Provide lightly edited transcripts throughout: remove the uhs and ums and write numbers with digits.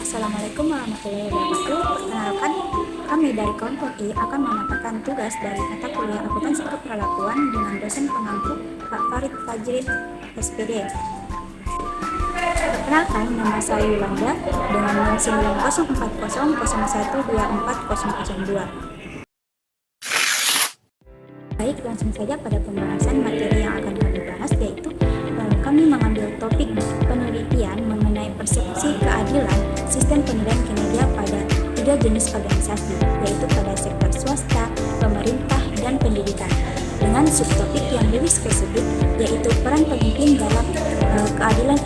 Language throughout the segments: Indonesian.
Assalamualaikum warahmatullahi wabarakatuh. Perkenalkan, kami dari kelompok I akan memaparkan tugas dari mata kuliah akuntansi perlakuan dengan dosen pengampu Pak Farid Fajri, SPD. Perkenalkan, nama saya Yolanda dengan NIM 90400124002. Baik, langsung saja pada pembahasan materi yang akan kami bahas, yaitu kami mengambil topik penelitian mengenai persepsi keadilan sistem penilaian kinerja pada 3 jenis organisasi, yaitu pada sektor swasta, pemerintah, dan pendidikan, dengan subtopik yang lebih spesifik, yaitu peran pemimpin dalam keadilan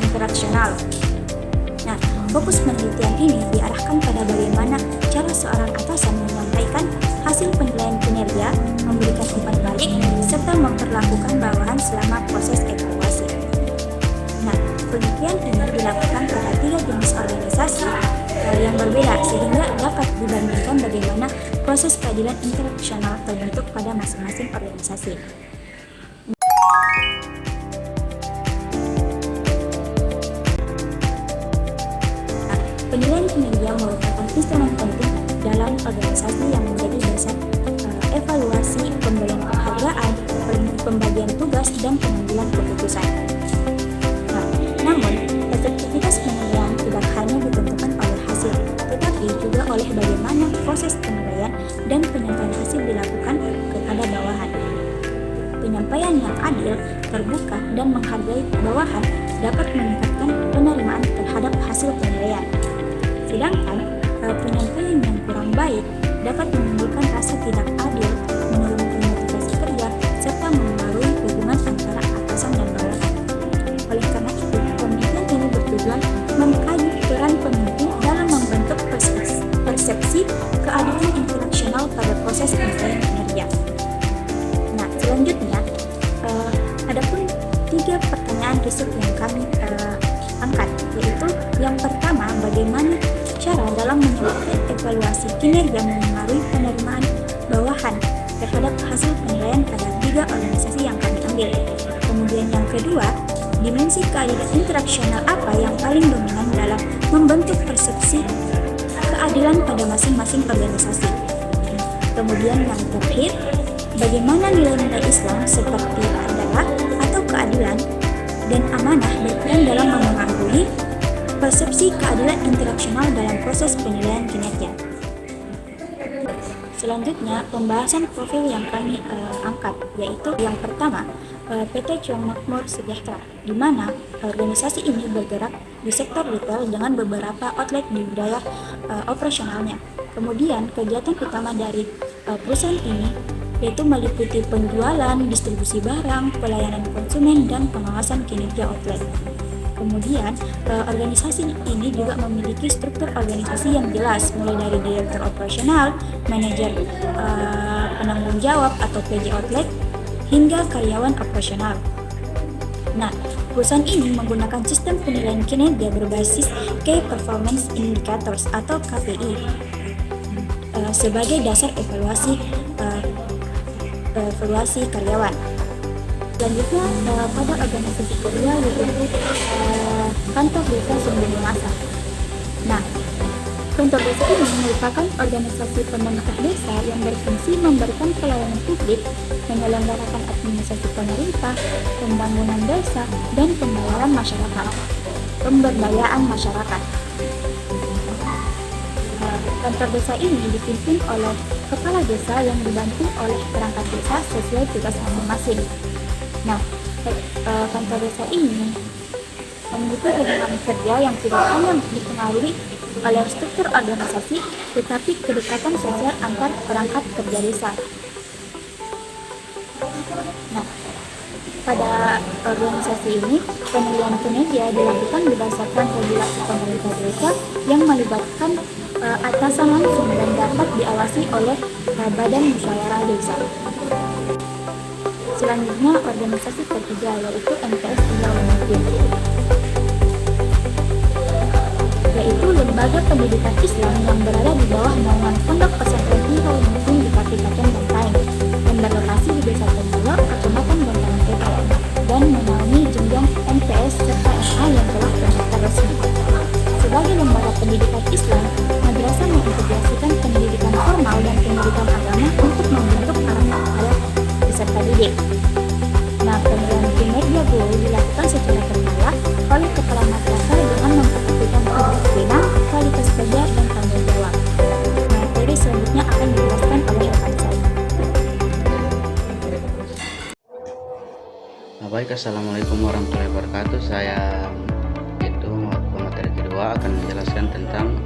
interaksional. Nah, fokus penelitian ini diarahkan pada bagaimana cara seorang atasan menyampaikan hasil penilaian kinerja, memberikan umpan balik, serta memperlakukan bawahan selama proses evaluasi. Nah, penelitian ini dilakukan pada 3 jenis organisasi yang berbeda, sehingga dapat dibandingkan bagaimana proses keadilan interaksional terbentuk pada masing-masing organisasi. Penilaian kinerja merupakan instrumen penting dalam organisasi yang menjadi dasar evaluasi, pemberian penghargaan, pembagian tugas, dan pengambilan keputusan. Namun, efektivitas penilaian tidak hanya ditentukan oleh hasil, tetapi juga oleh bagaimana proses penilaian dan penyampaian hasil dilakukan kepada bawahan. Penyampaian yang adil, terbuka, dan menghargai bawahan dapat meningkatkan penerimaan terhadap hasil penilaian. Sedangkan penyampaian yang kurang baik dapat menimbulkan rasa tidak adil, menurunkan motivasi kerja, serta mempengaruhi hubungan antara atasan dan bawahan. Oleh karena itu, penelitian ini bertujuan mengkaji peran pemimpin dalam membentuk persepsi keadilan interaksional pada proses penilaian kinerja. Nah, selanjutnya, adapun 3 pertanyaan riset yang kami angkat, yaitu yang pertama, bagaimana cara dalam menyebutkan evaluasi kinerja mempengaruhi penerimaan bawahan terhadap hasil penilaian pada 3 organisasi yang kami ambil. Kemudian yang kedua, dimensi keadilan interaksional apa yang paling dominan dalam membentuk persepsi keadilan pada masing-masing organisasi. Kemudian yang terakhir, bagaimana nilai-nilai Islam seperti adalah atau keadilan dan amanah berperan dalam mempengaruhi persepsi keadilan interaksional dalam proses penilaian kinerja. Selanjutnya, pembahasan profil yang kami angkat, yaitu yang pertama, PT Cuan Makmur Sejahtera, di mana organisasi ini bergerak di sektor retail dengan beberapa outlet di wilayah operasionalnya. Kemudian, kegiatan utama dari perusahaan ini yaitu meliputi penjualan, distribusi barang, pelayanan konsumen, dan pengawasan kinerja outlet. Kemudian, organisasi ini juga memiliki struktur organisasi yang jelas, mulai dari direktur operasional, manajer penanggung jawab atau PJ outlet, hingga karyawan operasional. Nah, perusahaan ini menggunakan sistem penilaian kinerja berbasis Key Performance Indicators atau KPI sebagai dasar evaluasi karyawan. Selanjutnya, pada organisasi kedua, yaitu kantor desa Sumber Masa. Nah, kantor desa ini merupakan organisasi pemerintah desa yang berfungsi memberikan pelayanan publik, menyelenggarakan administrasi pemerintah, pembangunan desa, dan pemberdayaan masyarakat. Kantor desa ini dipimpin oleh kepala desa yang dibantu oleh perangkat desa sesuai tugas masing-masing. Nah, kantor desa ini memiliki hubungan kerja yang tidak hanya dipengaruhi oleh struktur organisasi, tetapi kedekatan sosial antar perangkat kerja desa. Nah, pada organisasi ini, penilaian kinerja dilakukan berdasarkan regulasi pemerintah desa yang melibatkan atasan langsung dan dapat diawasi oleh Badan Musyawarah Desa. Selanjutnya, organisasi ketiga, yaitu MTS Tinggal Memimpin, yaitu lembaga pendidikan Islam yang berada di bawah naungan Pondok Pesantren Tinggal Memimpin di Kabupaten Bantaeng yang berlokasi di Desa Tembolo, Kecamatan Bantaeng TKM, dan menaungi jenjang MTS serta SMA yang telah terdaftar resmi. Sebagai lembaga Nah, penilaian kinerja guru dilakukan secara berkala oleh kepala madrasah dengan memperhatikan tugas benang, kualitas kerja, dan tanggung jawab. Materi selanjutnya akan dijelaskan oleh rekan saya. Baik, assalamualaikum warahmatullahi wabarakatuh. Saya pemateri kedua akan menjelaskan tentang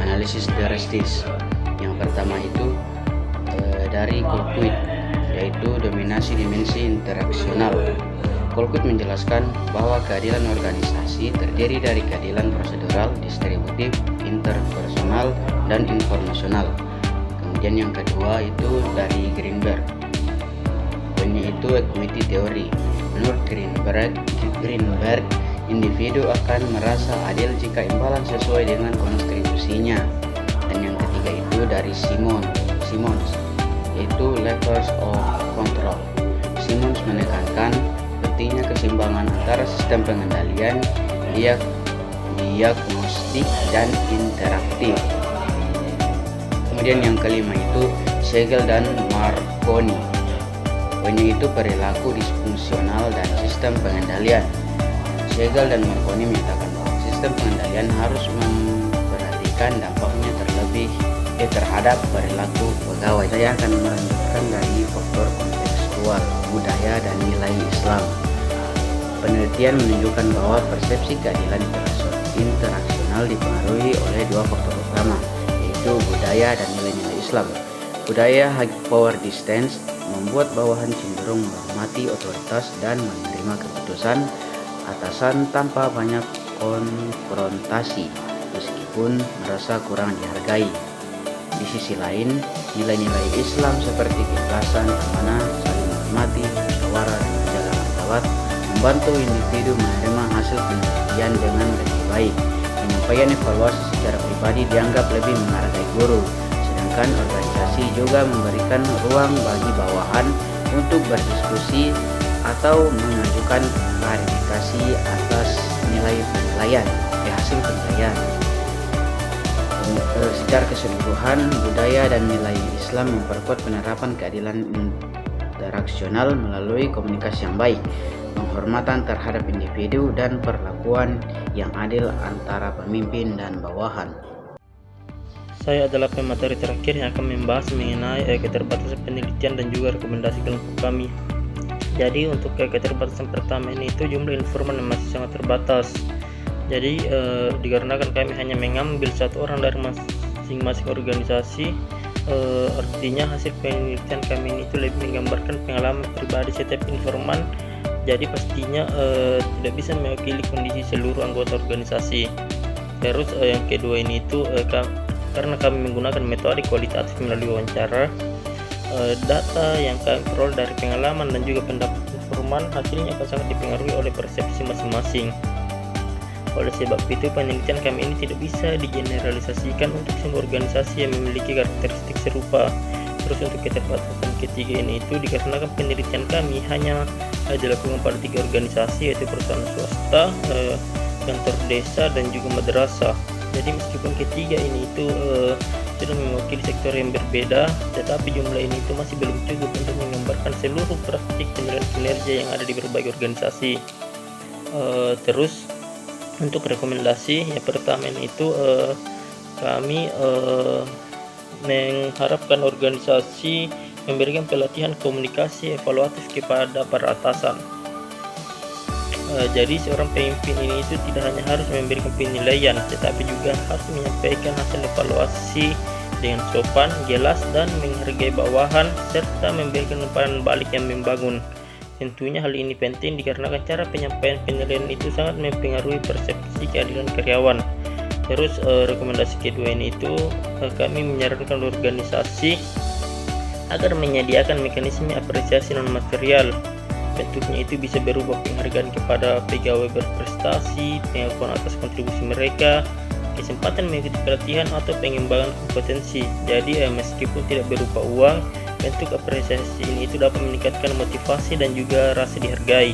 analisis drastis. Yang pertama itu dari Colquitt, yaitu dominasi dimensi interaksional. Colquitt menjelaskan bahwa keadilan organisasi terdiri dari keadilan prosedural, distributif, interpersonal, dan informasional. Kemudian yang kedua itu dari Greenberg, yaitu equity theory. Menurut Greenberg, individu akan merasa adil jika imbalan sesuai dengan kontribusinya. Dan yang ketiga itu dari Simons, yaitu levels of control. Simons menekankan pentingnya keseimbangan antara sistem pengendalian, diagnostik, dan interaktif. Kemudian yang kelima itu Siegel dan Marconi, yaitu perilaku disfungsional dan sistem pengendalian. Siegel dan Marconi menyatakan bahwa sistem pengendalian harus memperhatikan dampaknya terhadap perilaku pegawai. Saya akan melanjutkan dari faktor kontekstual, budaya, dan nilai Islam. Penelitian menunjukkan bahwa persepsi keadilan interaksional dipengaruhi oleh dua faktor utama, yaitu budaya dan nilai-nilai Islam. Budaya high power distance membuat bawahan cenderung menghormati otoritas dan menerima keputusan atasan tanpa banyak konfrontasi, meskipun merasa kurang dihargai. Di sisi lain, nilai-nilai Islam seperti keikhlasan, amanah, saling menghormati, musyawarah, dan menjaga martabat membantu individu menerima hasil penelitian dengan lebih baik. Penyampaian evaluasi secara pribadi dianggap lebih menghargai guru, sedangkan organisasi juga memberikan ruang bagi bawahan untuk berdiskusi atau mengajukan klarifikasi atas hasil penilaian. Secara keseluruhan, budaya dan nilai Islam memperkuat penerapan keadilan interaksional melalui komunikasi yang baik, penghormatan terhadap individu, dan perlakuan yang adil antara pemimpin dan bawahan. Saya adalah pemateri terakhir yang akan membahas mengenai keterbatasan penelitian dan juga rekomendasi kelompok kami. Jadi untuk keterbatasan pertama ini itu jumlah informan yang masih sangat terbatas. Jadi dikarenakan kami hanya mengambil satu orang dari masing-masing organisasi, artinya hasil penelitian kami ini itu lebih menggambarkan pengalaman pribadi setiap informan. Jadi pastinya tidak bisa mewakili kondisi seluruh anggota organisasi. Terus yang kedua ini itu karena kami menggunakan metode kualitatif melalui wawancara, data yang kami peroleh dari pengalaman dan juga pendapat informan hasilnya akan sangat dipengaruhi oleh persepsi masing-masing. Oleh sebab itu, penelitian kami ini tidak bisa digeneralisasikan untuk semua organisasi yang memiliki karakteristik serupa. Terus untuk keterbatasan ketiga ini itu dikarenakan penelitian kami hanya dilakukan pada 3 organisasi, yaitu perusahaan swasta, kantor desa, dan juga madrasah. Jadi meskipun ketiga ini itu sudah mewakili sektor yang berbeda, tetapi jumlah ini itu masih belum cukup untuk menggambarkan seluruh praktik penilaian kinerja yang ada di berbagai organisasi. Terus untuk rekomendasi yang pertama ini itu kami mengharapkan organisasi memberikan pelatihan komunikasi evaluatif kepada para atasan. Jadi seorang pemimpin ini itu tidak hanya harus memberikan penilaian, tetapi juga harus menyampaikan hasil evaluasi dengan sopan, jelas, dan menghargai bawahan, serta memberikan umpan balik yang membangun. Tentunya hal ini penting dikarenakan cara penyampaian penilaian itu sangat mempengaruhi persepsi keadilan karyawan. Terus rekomendasi kedua ini itu kami menyarankan organisasi agar menyediakan mekanisme apresiasi non material. Bentuknya itu bisa berupa penghargaan kepada pegawai berprestasi, pengakuan atas kontribusi mereka, kesempatan mengikuti pelatihan, atau pengembangan kompetensi. Jadi meskipun tidak berupa uang, bentuk apresiasi ini itu dapat meningkatkan motivasi dan juga rasa dihargai.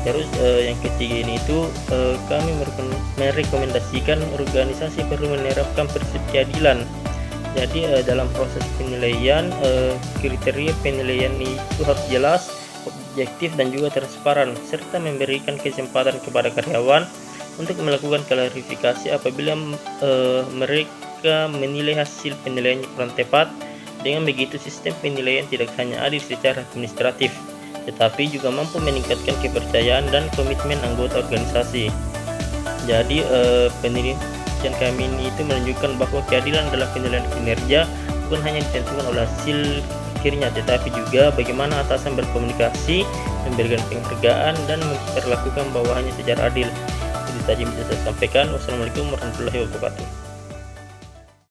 Terus yang ketiga ini itu kami merekomendasikan organisasi perlu menerapkan prinsip keadilan. Jadi dalam proses penilaian, kriteria penilaian itu harus jelas, objektif dan juga transparan, serta memberikan kesempatan kepada karyawan untuk melakukan klarifikasi apabila mereka menilai hasil penilaiannya kurang tepat. Dengan begitu, sistem penilaian tidak hanya adil secara administratif, tetapi juga mampu meningkatkan kepercayaan dan komitmen anggota organisasi. Jadi penelitian kami ini itu menunjukkan bahwa keadilan dalam penilaian kinerja bukan hanya ditentukan oleh hasil akhirnya, tetapi juga bagaimana atasan berkomunikasi, memberikan penghargaan, dan memperlakukan bawahannya secara adil. Itu saja bisa saya sampaikan. Wassalamualaikum warahmatullahi wabarakatuh.